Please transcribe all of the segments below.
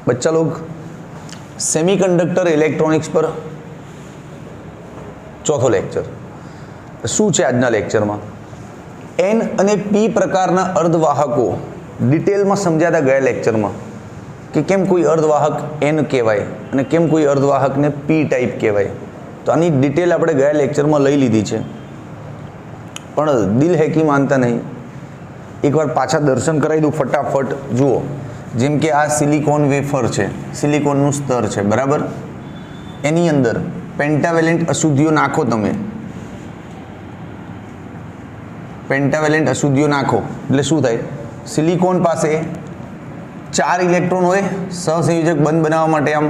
बच्चा लोग semiconductor electronics पर चौथो लेक्चर શું છે આજના લેક્ચરમાં એન અને પી પ્રકારના અર્ધવાહકો ડિટેલમાં સમજાતા ગયા લેક્ચરમાં કે કેમ કોઈ અર્ધવાહક એન કહેવાય અને કેમ કોઈ અર્ધવાહકને પી ટાઈપ કહેવાય. તો આની ડિટેલ આપણે ગયા લેક્ચરમાં લઈ લીધી છે, પણ દિલ હે કી માનતા નહીં. એકવાર પાછા દર્શન કરાવી દઉં ફટાફટ. જુઓ, જેમ કે આ સિલિકોન વેફર છે, સિલિકોનનું સ્તર છે, બરાબર. એની અંદર પેન્ટાવેલેન્ટ અશુદ્ધિઓ નાખો તમે, પેન્ટાવેલેન્ટ અશુદ્ધિઓ નાખો એટલે શું થાય? સિલિકોન પાસે 4 ઇલેક્ટ્રોન હોય સહસંયોજક બંધ બનાવવા માટે આમ,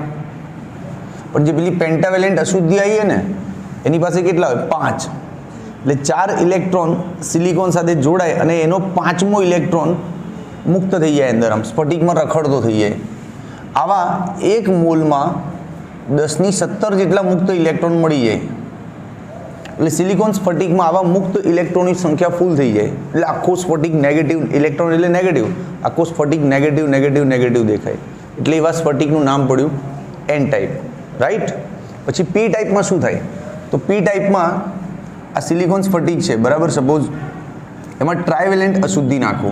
પણ જે પેલી પેન્ટાવેલેન્ટ અશુદ્ધિ આવી ને એની પાસે કેટલા હોય? 5. એટલે 4 ઇલેક્ટ્રોન સિલિકોન સાથે જોડાય અને એનો 5મો ઇલેક્ટ્રોન મુક્ત થઈ જાય, અંદર આમ સ્ફટિકમાં રખડતો થઈ જાય. આવા 1 મોલમાં 10⁻17 જેટલા મુક્ત ઇલેક્ટ્રોન મળી જાય. એટલે સિલિકોન સ્ફટિકમાં આવા મુક્ત ઇલેક્ટ્રોનની સંખ્યા ફૂલ થઈ જાય. એટલે આખો સ્ફટિક નેગેટિવ, ઇલેક્ટ્રોન એટલે નેગેટિવ, આખો સ્ફટિક નેગેટિવ નેગેટિવ નેગેટિવ દેખાય. એટલે એવા સ્ફટિકનું નામ પડ્યું એન ટાઈપ, રાઈટ. પછી પી ટાઈપમાં શું થાય? તો પી ટાઈપમાં આ સિલિકોન સ્ફટિક છે, બરાબર. સપોઝ એમાં ટ્રાયવેલેન્ટ અશુદ્ધિ નાખો.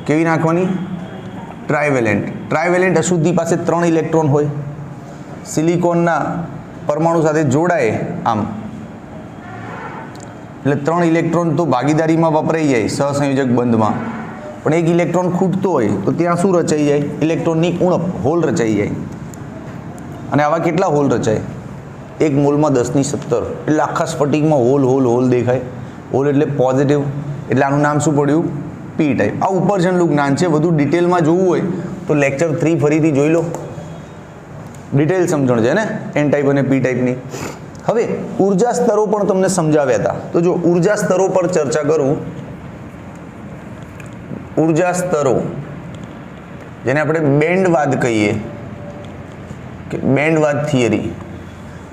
કેવી નાખવાની? ટ્રાયવેલેન્ટ. ટ્રાયવેલેન્ટ અશુદ્ધિ પાસે 3 ઇલેક્ટ્રોન હોય, સિલિકોનના પરમાણુ સાથે જોડાય આમ, એટલે 3 ઇલેક્ટ્રોન તો ભાગીદારીમાં વપરાઈ જાય સહસંયોજક બંધમાં. પણ 1 ઇલેક્ટ્રોન ખૂટતો હોય તો ત્યાં શું રચાઈ જાય? ઇલેક્ટ્રોનની ઉણપ, હોલ રચાઈ જાય. અને આવા કેટલા હોલ રચાય? 1 મોલમાં 10⁻17. એટલે આખા સ્ફટિકમાં હોલ હોલ હોલ દેખાય. હોલ એટલે પોઝિટિવ, એટલે આનું નામ શું પડ્યું? પી ટાઈપ. આ ઉપર જનલું જ્ઞાન છે, વધુ ડિટેલમાં જોવું હોય તો લેક્ચર 3 ફરીથી જોઈ લો. ડિટેલ સમજણ છે ને એન ટાઈપ અને પી ટાઈપની. હવે ઉર્જા સ્તરો પણ તમને સમજાવ્યા હતા. તો જો ઉર્જા સ્તરો પર ચર્ચા કરું, ઉર્જા સ્તરો જેને આપણે બેન્ડવાદ કહીએ કે બેન્ડવાદ થિયરી,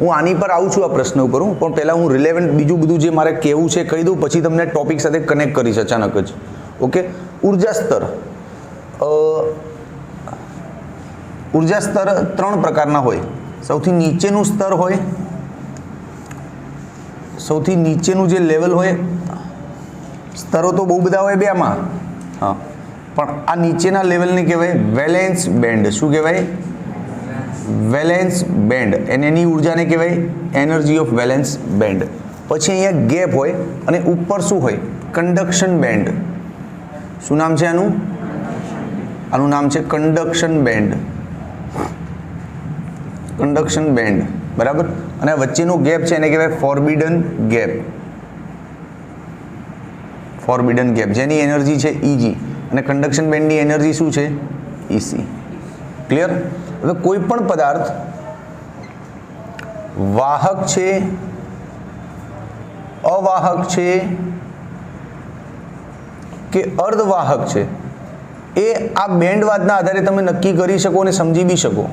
હું આની પર આવું છું આ પ્રશ્ન ઉપર, પણ પહેલાં હું રિલેવન્ટ બીજું બધું જે મારે કહેવું છે કહી દઉં, પછી તમને ટોપિક સાથે કનેક્ટ કરીશ અચાનક જ. ઓકે, ઉર્જા સ્તર. ઉર્જા સ્તર 3 પ્રકારના હોય. સૌથી નીચેનું સ્તર હોય, સૌથી નીચેનું જે લેવલ હોય, સ્તરો તો બહુ બધા હોય બેમાં, હા, પણ આ નીચેના લેવલને કહેવાય વેલેન્સ બેન્ડ. શું કહેવાય? Valence band. અને એની ઉર્જાને કહેવાય એનર્જી ઓફ વેલેન્સ બેન્ડ. પછી અહીંયા ગેપ હોય અને ઉપર શું હોય? Conduction band. શું નામ છે આનું? આનું નામ છે કન્ડક્શન બેન્ડ. કન્ડક્શન બેન્ડ, બરાબર. અને વચ્ચેનો ગેપ છે એને કહેવાય ફોરબિડન ગેપ. ફોરબિડન ગેપ જેની એનર્જી છે Eg, અને કન્ડક્શન બેન્ડની એનર્જી શું છે? Ec. ક્લિયર? હવે કોઈ પણ પદાર્થ વાહક છે, અવાહક છે કે અર્ધવાહક છે, એ આ બેન્ડવાદના આધારે તમે નક્કી કરી શકો અને સમજી બી શકો.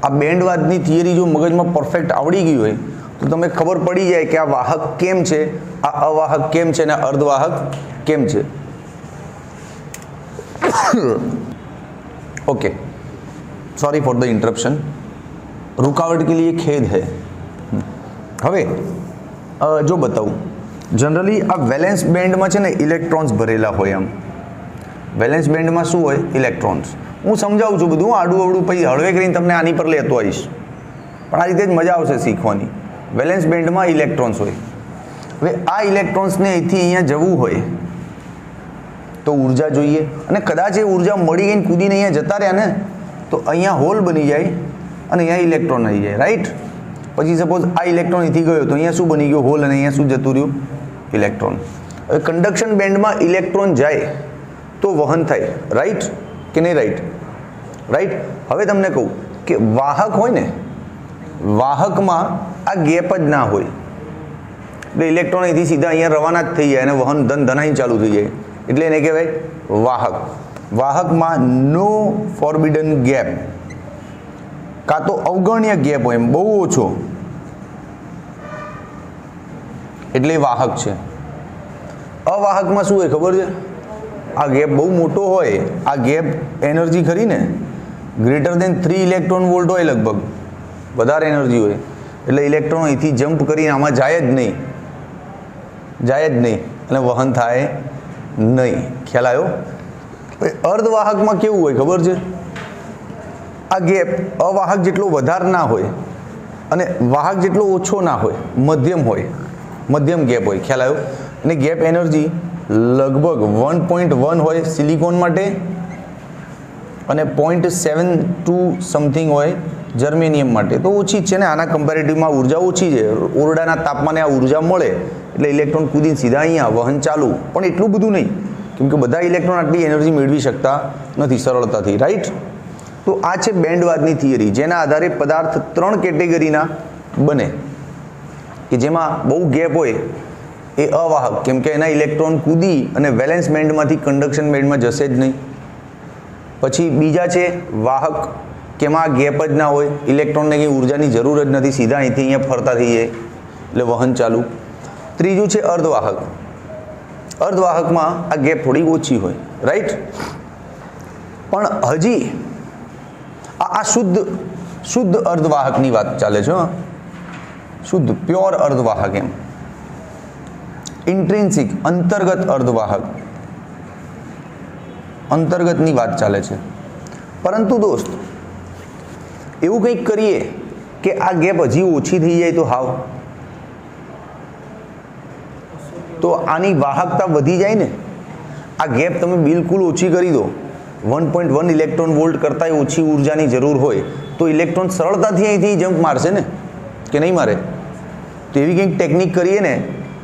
આ બેન્ડવાદની થિયરી જો મગજમાં પરફેક્ટ આવડી ગઈ હોય તો તમે ખબર પડી જાય કે આ વાહક કેમ છે, આ અવાહક કેમ છે અને અર્ધવાહક કેમ છે. Okay, sorry for the interruption, रुकावट के लिए खेद है. હવે જો બતાવું, જનરલી આ વેલેન્સ બેન્ડમાં છે ને ઇલેક્ટ્રોન્સ ભરેલા હોય. આમ વેલેન્સ બેન્ડમાં શું હોય? ઇલેક્ટ્રોન્સ. હું સમજાવું છું બધું આડું અવડું, પછી હળવે કરીને તમને આની પર લેતો આવીશ, પણ આ રીતે જ મજા આવશે શીખવાની. વેલેન્સ બેન્ડમાં ઇલેક્ટ્રોન્સ હોય. હવે આ ઇલેક્ટ્રોન્સને અહીંથી અહીંયા જવું હોય તો ઉર્જા જોઈએ, અને કદાચ એ ઉર્જા મળી ગઈને કૂદીને અહીંયા જતા રહ્યા ને તો અહીંયા હોલ બની જાય અને અહીંયા ઇલેક્ટ્રોન આવી જાય, રાઈટ. પછી સપોઝ આ ઇલેક્ટ્રોન અહીંથી ગયો તો અહીંયા શું બની ગયું? હોલ. અને અહીંયા શું જતું રહ્યું? ઇલેક્ટ્રોન. હવે કન્ડક્શન બેન્ડમાં ઇલેક્ટ્રોન જાય તો વહન થાય, રાઈટ કે નહીં? Right, right. હવે તમને કહું કે વાહક હોય ને, વાહકમાં આ ગેપ જ ના હોય, એટલે ઇલેક્ટ્રોન અહીંથી સીધા અહીંયા રવાના જ થઈ જાય અને વહન ધનાઈ ચાલુ થઈ જાય, એટલે એને કહેવાય વાહક. વાહકમાં નો ફોરબિડન ગેપ, કાં તો અવગણ્ય ગેપ હોય, એમ બહુ ઓછો, એટલે વાહક છે. અવાહકમાં શું હોય ખબર છે? આ ગેપ બહુ મોટો હોય, આ ગેપ એનર્જી ખરી ને ગ્રેટર દેન 3 ઇલેક્ટ્રોન વોલ્ટ હોય, લગભગ વધારે એનર્જી હોય, એટલે ઇલેક્ટ્રોન અહીંથી જમ્પ કરીને આમાં જાય જ નહીં અને વહન થાય નહીં. ખ્યાલ આવ્યો? અર્ધવાહકમાં કેવું હોય ખબર છે? આ ગેપ અવાહક જેટલો વધારે ના હોય અને વાહક જેટલો ઓછો ના હોય, મધ્યમ ગેપ હોય. ખ્યાલ આવ્યો? અને ગેપ એનર્જી લગભગ 1.1 હોય સિલિકોન માટે અને 0.72 સમથિંગ હોય જર્મેનિયમ માટે. તો ઓછી જ છે ને, આના કમ્પેરેટિવમાં ઉર્જા ઓછી છે. ઓરડાના તાપમાને આ ઉર્જા મળે એટલે ઇલેક્ટ્રોન કૂદીને સીધા અહીંયા વહન ચાલુ, પણ એટલું બધું નહીં, કેમ કે બધા ઇલેક્ટ્રોન આટલી એનર્જી મેળવી શકતા નથી સરળતાથી. રાઈટ? તો આ છે બેન્ડવાદની થિયરી, જેના આધારે પદાર્થ 3 કેટેગરીના બને, કે જેમાં બહુ ગેપ હોય એ અવાહક, કેમ કે એના ઇલેક્ટ્રોન કૂદી અને વેલેન્સ બેન્ડમાંથી કન્ડક્શન બેન્ડમાં જશે જ નહીં. પછી બીજા છે વાહક, કે એમાં ગેપ જ ના હોય, ઇલેક્ટ્રોનને કંઈ ઉર્જાની જરૂર જ નથી, સીધા અહીંથી અહીંયા ફરતા થઈ જાય એટલે વહન ચાલુ. ત્રીજું છે અર્ધવાહક. અર્ધવાહકમાં આ ગેપ થોડી ઓછી હોય. રાઈટ? પણ હજી આ શુદ્ધ અર્ધવાહકની વાત ચાલે છે. શુદ્ધ પ્યોર અર્ધવાહક, એમ ઇન્ટ્રિન્સિક અંતર્ગત અર્ધવાહક, અંતર્ગતની વાત ચાલે છે. પરંતુ દોસ્ત, એવું કંઈક કરીએ કે આ ગેપ હજી ઓછી થઈ જાય તો હાવ, તો આની વાહકતા વધી જાય ને. આ ગેપ તમે બિલકુલ ઓછી કરી દો, 1.1 ઇલેક્ટ્રોન વોલ્ટ કરતાં ઓછી ઉર્જાની જરૂર હોય તો ઇલેક્ટ્રોન સરળતાથી અહીંથી જમ્પ મારશે ને, કે નહીં મારે? તો એવી કંઈક ટેકનિક કરીએ ને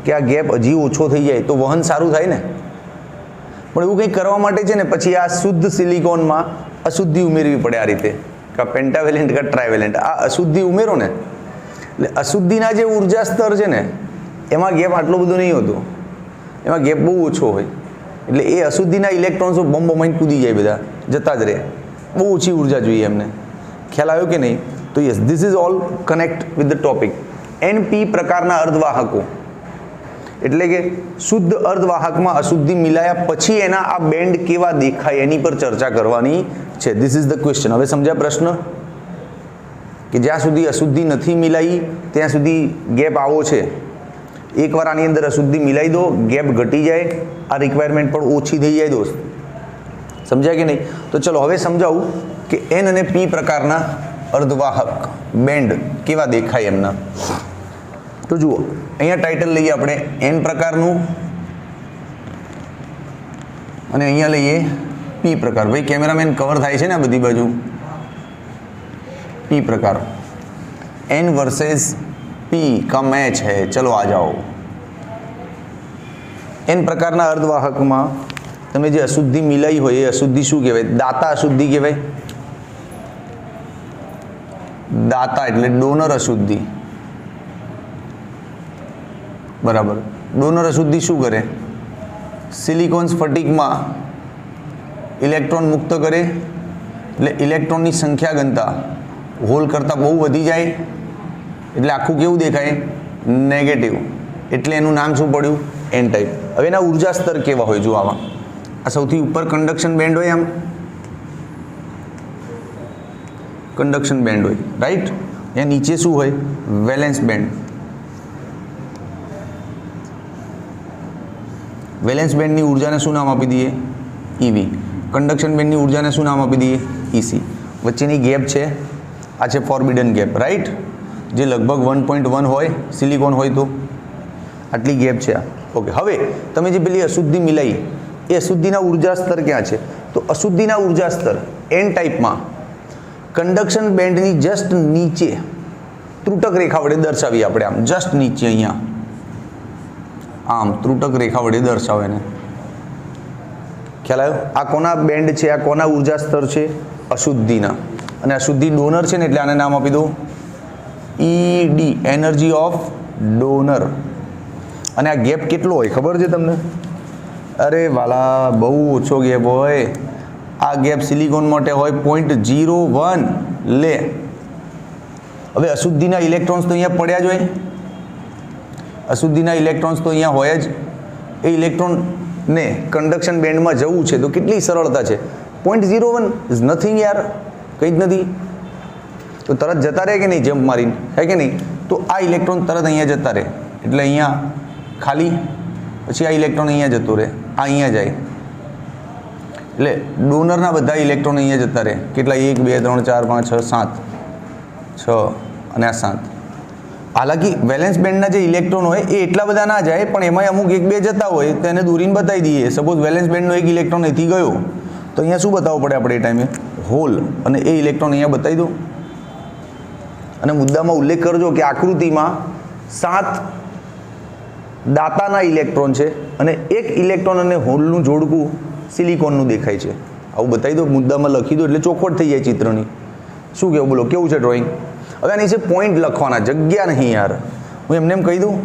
કે આ ગેપ હજી ઓછો થઈ જાય તો વહન સારું થાય ને. પણ એવું કંઈક કરવા માટે છે ને પછી આ શુદ્ધ સિલિકોનમાં અશુદ્ધિ ઉમેરવી પડે. આ રીતે કા પેન્ટાવેલેન્ટ કા ટ્રાયવેલેન્ટ, આ અશુદ્ધિ ઉમેરો ને એટલે અશુદ્ધિના જે ઉર્જા સ્તર છે ને એમાં ગેપ આટલો બધો નહીં હોતો, એમાં ગેપ બહુ ઓછો હોય. એટલે એ અશુદ્ધિના ઇલેક્ટ્રોન્સ બમ કૂદી જાય, બધા જતા જ રહે, બહુ ઓછી ઉર્જા જોઈએ એમને. ખ્યાલ આવ્યો કે નહીં? તો yes, this is all connect with the topic. NP પ્રકારના અર્ધવાહકો એટલે કે શુદ્ધ અર્ધવાહકમાં અશુદ્ધિ મિલાયા પછી એના આ બેન્ડ કેવા દેખાય એની પર ચર્ચા કરવાની છે. This is the question. હવે સમજ્યા પ્રશ્ન? કે જ્યાં સુધી અશુદ્ધિ નથી મિલાઈ ત્યાં સુધી ગેપ આવો છે. એકવાર આની અંદર અશુદ્ધિ મિલાઈ દો, ગેપ ઘટી જાય, આ રિક્વાયરમેન્ટ પણ ઓછી થઈ જાય દોસ્ત. સમજ્યા કે નહીં? તો ચલો હવે સમજાવું કે N અને P પ્રકારના અર્ધવાહક બેન્ડ કેવા દેખાય એમના. તો જુઓ, અહીંયા ટાઇટલ લઈએ આપણે N પ્રકારનું અને અહીંયા લઈએ P પ્રકાર. ભાઈ કેમેરામેન કવર થાય છે ને આ બધી બાજુ? P પ્રકાર, N વર્सेस P का मैच है. चलो आ जाओ. N પ્રકારના અર્ધવાહકમાં તમે જે અશુદ્ધિ મિલાઈ હોય એ અશુદ્ધિ શું કહેવાય? દાતા અશુદ્ધિ કહેવાય. દાતા એટલે ડોનર અશુદ્ધિ. બરાબર. ડોનર અશુદ્ધિ શું કરે? સિલિકોન સ્ફટિકમાં ઇલેક્ટ્રોન મુક્ત કરે એટલે ઇલેક્ટ્રોનની સંખ્યા ગણતા હોલ કરતાં બહુ વધી જાય એટલે આખું કેવું દેખાય? નેગેટિવ. એટલે એનું નામ શું પડ્યું? N type. હવે એના ઉર્જા સ્તર કેવા હોય? જો આવા, આ સૌથી ઉપર કન્ડક્શન બેન્ડ હોય, આમ કન્ડક્શન બેન્ડ હોય, રાઈટ? એ નીચે શું હોય? Valence band. વેલેન્સ બેન્ડની ઉર્જાને શું નામ આપી દઈએ? EV. કન્ડક્શન બેન્ડની ઉર્જાને શું નામ આપી દઈએ? EC. વચ્ચેની ગેપ છે, આ છે ફોરબિડન ગેપ, રાઈટ? જે લગભગ 1.1 હોય સિલિકોન હોય તો આટલી ગેપ છે આ. ઓકે. હવે તમે જે પેલી અશુદ્ધિ મિલાઈ એ અશુદ્ધિના ઉર્જા સ્તર ક્યાં છે? તો અશુદ્ધિના ઉર્જા સ્તર N ટાઈપમાં કન્ડક્શન બેન્ડની જસ્ટ નીચે ત્રુટક રેખા વડે દર્શાવીએ આપણે. આમ જસ્ટ નીચે અહીંયા આમ ત્રુટક રેખા વડે દર્શાવે ને. ખ્યાલ આવ્યો? આ કોના બેન્ડ છે? આ કોના ઉર્જા સ્તર છે? અશુદ્ધિના. અને અશુદ્ધિ ડોનર છે ને એટલે આને નામ આપી દો ED, એનર્જી ઓફ ડોનર. અને આ ગેપ કેટલો હોય ખબર છે તમને? અરે વાલા, બહુ ઓછો ગેપ હોય. આ ગેપ સિલિકોન માટે હોય 0.01. લે, હવે અશુદ્ધિના ઇલેક્ટ્રોન્સ તો અહીંયા પડ્યા જ હોય, અશુદ્ધિના ઇલેક્ટ્રોન્સ તો અહીંયા હોય જ. એ ઇલેક્ટ્રોનને કન્ડક્શન બેન્ડમાં જવું છે તો કેટલી સરળતા છે? 0.01 ઇઝ નથિંગ યાર. કંઈ જ નથી, તો તરત જતા રહે કે નહીં જમ્પ મારીને, હે કે નહીં? તો આ ઇલેક્ટ્રોન તરત અહીંયા જતા રહે, એટલે અહીંયા ખાલી, પછી આ ઇલેક્ટ્રોન અહીંયા જતો રહે, આ અહીંયા જાય, એટલે ડોનરના બધા ઇલેક્ટ્રોન અહીંયા જતા રહે. કેટલા? 1 2 3 4 5 6 7, 6 અને આ 7. હાલાકી વેલેન્સ બેન્ડના જે ઇલેક્ટ્રોન હોય એ એટલા બધા ના જાય, પણ એમાં અમુક 1 2 જતા હોય તો એને દોરીને બતાવી દઈએ. સપોઝ વેલેન્સ બેન્ડનો એક ઇલેક્ટ્રોન અહીંથી ગયો તો અહીંયા શું બતાવવું પડે આપણે એ ટાઈમે? હોલ, અને એ ઇલેક્ટ્રોન અહીંયા બતાવી દો. અને મુદ્દામાં ઉલ્લેખ કરજો કે આકૃતિમાં 7 દાતાના ઇલેક્ટ્રોન છે અને એક ઇલેક્ટ્રોન અને હોલનું જોડકું સિલિકોનનું દેખાય છે. આવું બતાવી દો, મુદ્દામાં લખી દો, એટલે ચોખવટ થઈ જાય ચિત્રની. શું કહેવું? બોલો, કેવું છે ડ્રોઈંગ? હવે આની છે પોઈન્ટ લખવાના, જગ્યા નહીં યાર. હું એમને એમ કહી દઉં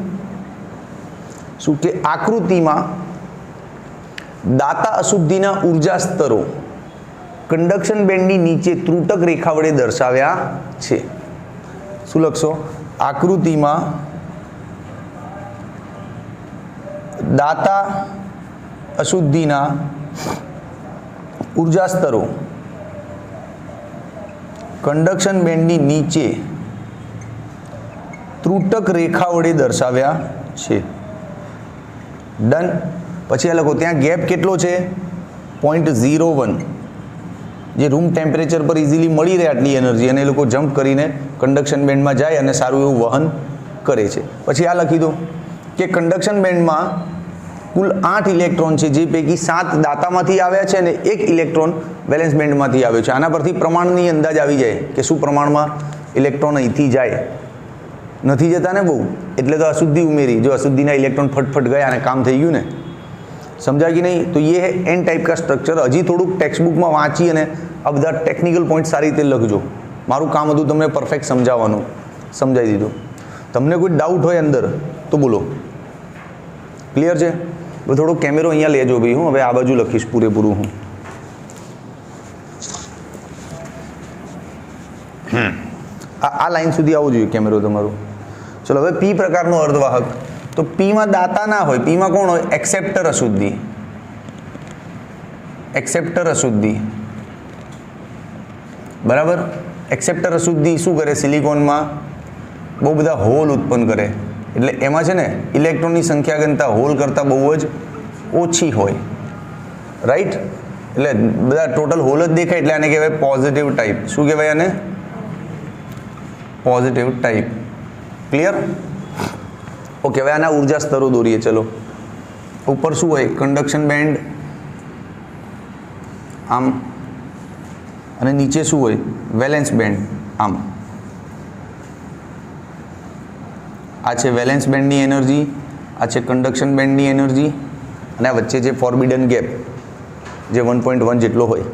શું કે આકૃતિમાં દાતા અશુદ્ધિના ઉર્જા સ્તરો કંડક્શન બેન્ડની નીચે ત્રુટક રેખા વડે દર્શાવ્યા છે. શું લખશો? આકૃતિમાં દાતા અશુદ્ધિના ઉર્જા સ્તરો કંડક્શન બેન્ડની નીચે ત્રુટક રેખા વડે દર્શાવ્યા છે. ડન. પછી આ લખો, ત્યાં ગેપ કેટલો છે? 0.01, જે રૂમ ટેમ્પરેચર પર ઇઝીલી મળી રહે આટલી એનર્જી, અને એ લોકો જમ્પ કરીને કંડક્શન બેન્ડમાં જાય અને સારું એવું વહન કરે છે. પછી આ લખી દો કે કંડક્શન બેન્ડમાં કુલ 8 ઇલેક્ટ્રોન છે, જે પૈકી 7 દાતામાંથી આવ્યા છે અને 1 ઇલેક્ટ્રોન વેલેન્સ બેન્ડમાંથી આવ્યો છે. આના પરથી પ્રમાણની અંદાજ આવી જાય કે શું પ્રમાણમાં ઇલેક્ટ્રોન અહીંથી જાય. નથી જતા ને બહુ, એટલે તો અશુદ્ધિ ઉમેરી. જો અશુદ્ધિના ઇલેક્ટ્રોન ફટફટ ગયા અને કામ થઈ ગયું ને. સમજા કે નહીં? તો ये है एन टाइप का स्ट्रक्चर. હજી થોડુંક ટેક્સ્ટ બુકમાં વાંચી અને આ બધા ટેકનિકલ પોઈન્ટ સારી રીતે લખજો. મારું કામ હતું તમને પરફેક્ટ સમજાવવાનું, સમજાવી દીધું. તમને કોઈ ડાઉટ હોય અંદર તો બોલો. ક્લિયર છે? હવે થોડો કેમેરો અહીંયા લેજો ભાઈ. હું હવે આ બાજુ લખીશ પૂરેપૂરું. હું આ લાઈન સુધી આવવું જોઈએ કેમેરો તમારો. ચલો, હવે પી પ્રકારનો અર્ધવાહક. તો પીમાં દાતા ના હોય, પીમાં કોણ હોય? એક્સેપ્ટર અશુદ્ધિ. એક્સેપ્ટર અશુદ્ધિ, બરાબર. એક્સેપ્ટર અશુદ્ધિ શું કરે? સિલિકોનમાં બહુ બધા હોલ ઉત્પન્ન કરે. એટલે એમાં છે ને ઇલેક્ટ્રોનની સંખ્યા ગણતા હોલ કરતાં બહુ જ ઓછી હોય, રાઈટ? એટલે બધા ટોટલ હોલ જ દેખાય, એટલે આને કહેવાય પોઝિટિવ ટાઈપ. શું કહેવાય આને? Positive type. ક્લિયર? ઓકે. હવે આના ઉર્જા સ્તરો દોરીએ. ચલો, ઉપર શું હોય? કંડક્શન બેન્ડ આમ, અને નીચે શું હોય? વેલેન્સ બેન્ડ આમ. આ છે વેલેન્સ બેન્ડની એનર્જી, આ છે કંડક્શન બેન્ડની એનર્જી, અને આ વચ્ચે જે ફોરબિડન ગેપ જે 1.1 જેટલો હોય.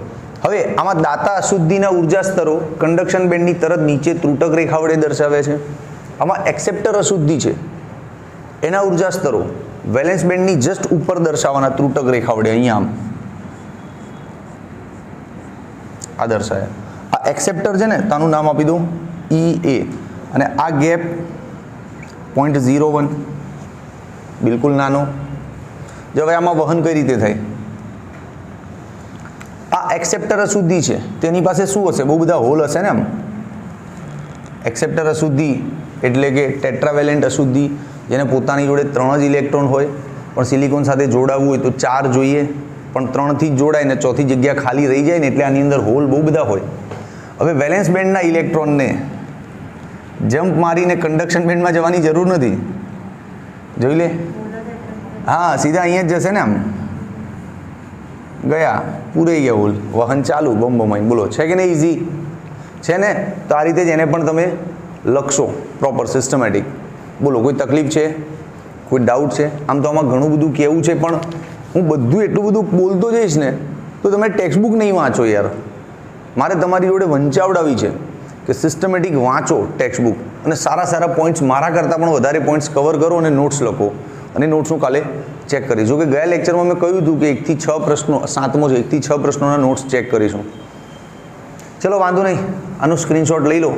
હવે આમાં દાતા અશુદ્ધિના ઉર્જા સ્તરો કંડક્શન બેન્ડની તરત નીચે ત્રુટક રેખા વડે દર્શાવે છે. આમાં એક્સેપ્ટર અશુદ્ધિ છે, એના ઉર્જા સ્તરો વેલેન્સ બેન્ડની જસ્ટ ઉપર દર્શાવવાના ત્રુટક રેખા વડે. અહીંયા આમ આ દર્શાવ્યા. આ એક્સેપ્ટર છે ને, તાનું નામ આપી દઉં EA, અને આ ગેપ 0.01, બિલકુલ નાનો. જો હવે આમાં વહન કઈ રીતે થાય? આ એક્સેપ્ટર અશુદ્ધિ છે, તેની પાસે શું હશે? બહુ બધા હોલ હશે ને. આમ એક્સેપ્ટર અશુદ્ધિ એટલે કે ટેટ્રાવેલેન્ટ અશુદ્ધિ, જેને પોતાની જોડે 3 જ ઇલેક્ટ્રોન હોય, પણ સિલિકોન સાથે જોડાવવું હોય તો 4 જોઈએ, પણ 3થી જ જોડાય ને ચોથી જગ્યા ખાલી રહી જાય ને, એટલે આની અંદર હોલ બહુ બધા હોય. હવે વેલેન્સ બેન્ડના ઇલેક્ટ્રોનને જમ્પ મારીને કંડક્શન બેન્ડમાં જવાની જરૂર નથી. જોઈ લે. હા, સીધા અહીંયા જ જશે ને. આમ ગયા, પૂરાઈ ગયા હોલ, વહન ચાલુ, બમ બમાઈ. બોલો, છે કે નહીં? ઇઝી છે ને? તો આ રીતે જ એને પણ તમે લખશો પ્રોપર સિસ્ટમેટિક. બોલો, કોઈ તકલીફ છે? કોઈ ડાઉટ છે? આમ તો આમાં ઘણું બધું કહેવું છે, પણ હું બધું એટલું બધું બોલતો જઈશ ને તો તમે ટેક્સ્ટ બુક નહીં વાંચો યાર. મારે તમારી જોડે વંચાવડાવી છે કે સિસ્ટમેટિક વાંચો ટેક્સ્ટ બુક, અને સારા સારા પોઈન્ટ્સ, મારા કરતાં પણ વધારે પોઈન્ટ્સ કવર કરો અને નોટ્સ લખો. અને નોટ્સ હું કાલે ચેક કરીશ. જો કે ગયા લેક્ચરમાં મેં કહ્યું હતું કે 1 થી 6 પ્રશ્નો, 7મો છે, 1 થી 6 પ્રશ્નોના નોટ્સ ચેક કરીશું. ચલો, વાંધો નહીં, આનું સ્ક્રીનશોટ લઈ લો.